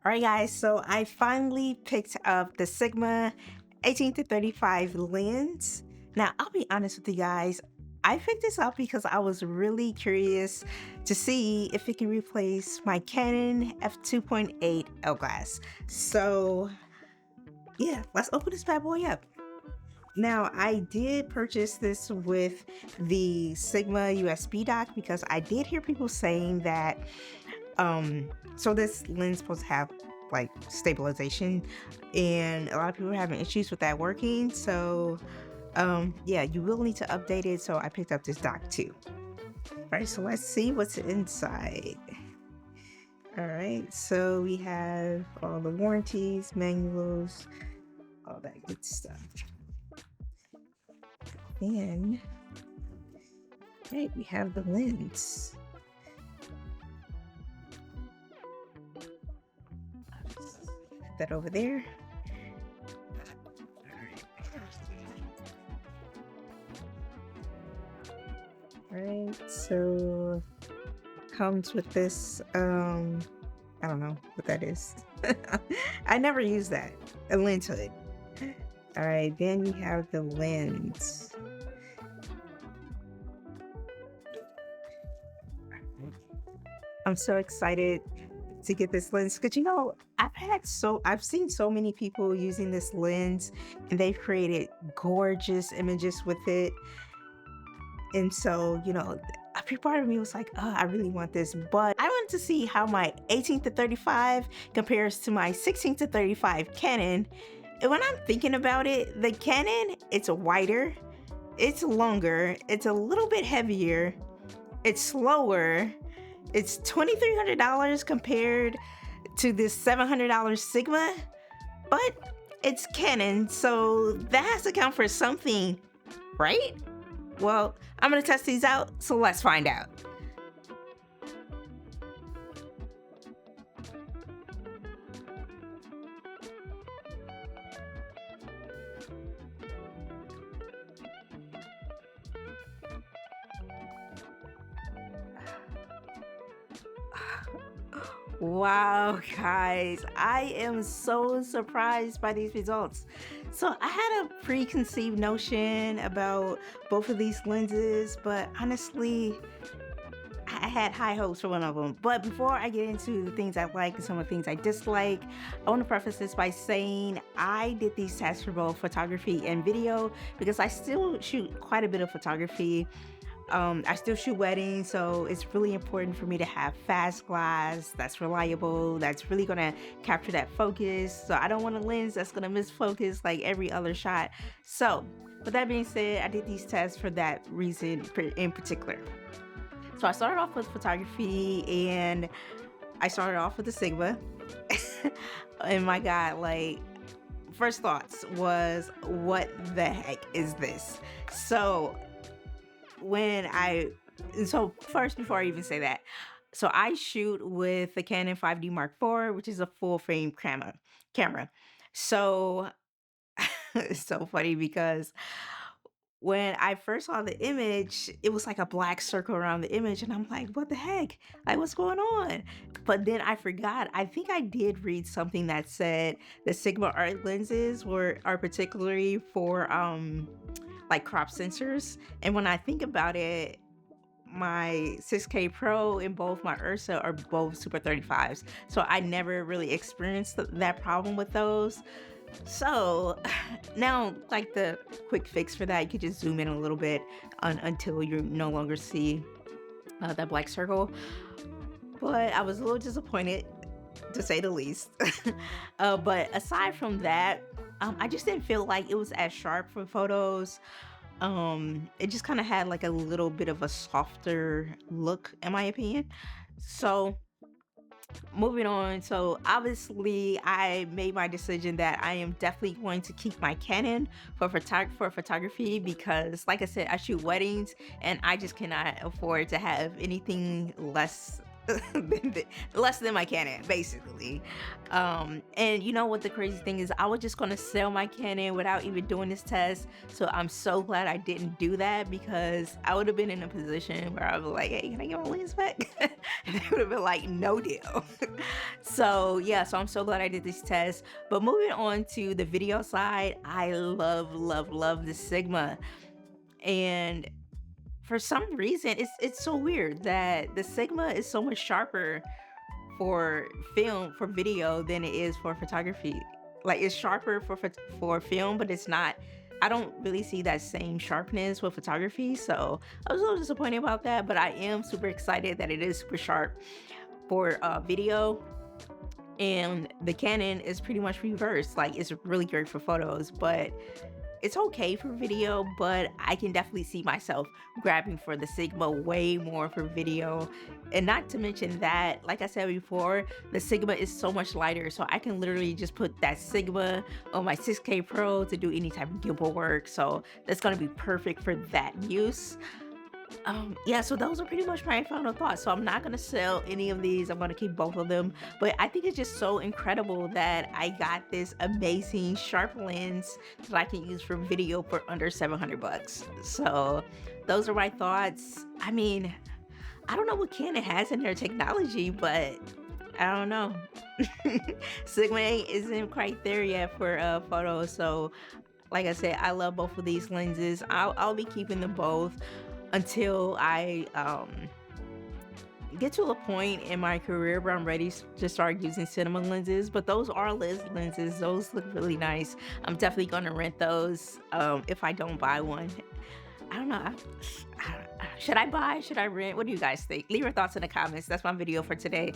All right, guys, so I finally picked up the Sigma 18 to 35 lens. Now, I'll be honest with you guys, I picked this up because I was really curious to see if it can replace my Canon f2.8 L glass. So, yeah, let's open this bad boy up. Now, I did purchase this with the Sigma USB dock because I did hear people saying that so this lens is supposed to have like stabilization, and a lot of people are having issues with that working. So yeah, you will need to update it. So I picked up this dock too. All right, so let's see what's inside. All right, so we have all the warranties, manuals, all that good stuff. And right, we have the lens. Put that over there. Right, so comes with this I don't know what that is. I never use that. A lens hood. All right, then we have the lens. I'm so excited to get this lens because I've seen so many people using this lens and they've created gorgeous images with it. And so, a big part of me was like, oh, I really want this. But I wanted to see how my 18 to 35 compares to my 16 to 35 Canon. And when I'm thinking about it, the Canon, it's wider, it's longer, it's a little bit heavier, it's slower, it's $2,300 compared to this $700 Sigma, but it's Canon, so that has to count for something, right? Well, I'm gonna test these out, so let's find out. Wow, guys, I am so surprised by these results. So I had a preconceived notion about both of these lenses, but honestly, I had high hopes for one of them. But before I get into the things I like and some of the things I dislike, I want to preface this by saying I did these tests for both photography and video because I still shoot quite a bit of photography. I still shoot weddings, so it's really important for me to have fast glass that's reliable, that's really gonna capture that focus. So I don't want a lens that's gonna miss focus like every other shot. So, with that being said, I did these tests for that reason in particular. So I started off with photography and I started off with the Sigma. And my God, like, first thoughts was, what the heck is this? When I so first before I even say that, so I shoot with the Canon 5D Mark IV, which is a full frame camera. So it's so funny because when I first saw the image, it was like a black circle around the image, and I'm like, what the heck? Like, what's going on? But then I forgot. I think I did read something that said the Sigma art lenses are particularly for like crop sensors. And when I think about it, my 6K Pro and both my Ursa are both Super 35s. So I never really experienced that problem with those. So now, like the quick fix for that, you could just zoom in a little bit until you no longer see that black circle. But I was a little disappointed, to say the least. But aside from that, I just didn't feel like it was as sharp for photos. It just kind of had like a little bit of a softer look, in my opinion. So moving on, so obviously I made my decision that I am definitely going to keep my Canon for photography because, like I said, I shoot weddings and I just cannot afford to have anything less less than my Canon, basically. And you know what the crazy thing is? I was just gonna sell my Canon without even doing this test. So I'm so glad I didn't do that because I would have been in a position where I was like, "Hey, can I get my lens back?" And they would have been like, "No deal." So yeah, so I'm so glad I did this test. But moving on to the video side, I love, love, love the Sigma. And for some reason, it's so weird that the Sigma is so much sharper for for video than it is for photography. Like it's sharper for for film, but it's not. I don't really see that same sharpness with photography, so I was a little disappointed about that. But I am super excited that it is super sharp for video. And the Canon is pretty much reversed. Like it's really great for photos, but it's okay for video, but I can definitely see myself grabbing for the Sigma way more for video. And not to mention that, like I said before, the Sigma is so much lighter. So I can literally just put that Sigma on my 6K Pro to do any type of gimbal work. So that's gonna be perfect for that use. Yeah, so those are pretty much my final thoughts. So I'm not gonna sell any of these. I'm gonna keep both of them. But I think it's just so incredible that I got this amazing sharp lens that I can use for video for under 700 bucks. So those are my thoughts. I mean, I don't know what Canon has in their technology, but I don't know. Sigma isn't quite there yet for photos. So like I said, I love both of these lenses. I'll be keeping them both until I get to a point in my career where I'm ready to start using cinema lenses. But those are lenses. Those look really nice. I'm definitely gonna rent those if I don't buy one. I don't know. Should I buy? Should I rent? What do you guys think? Leave your thoughts in the comments. That's my video for today.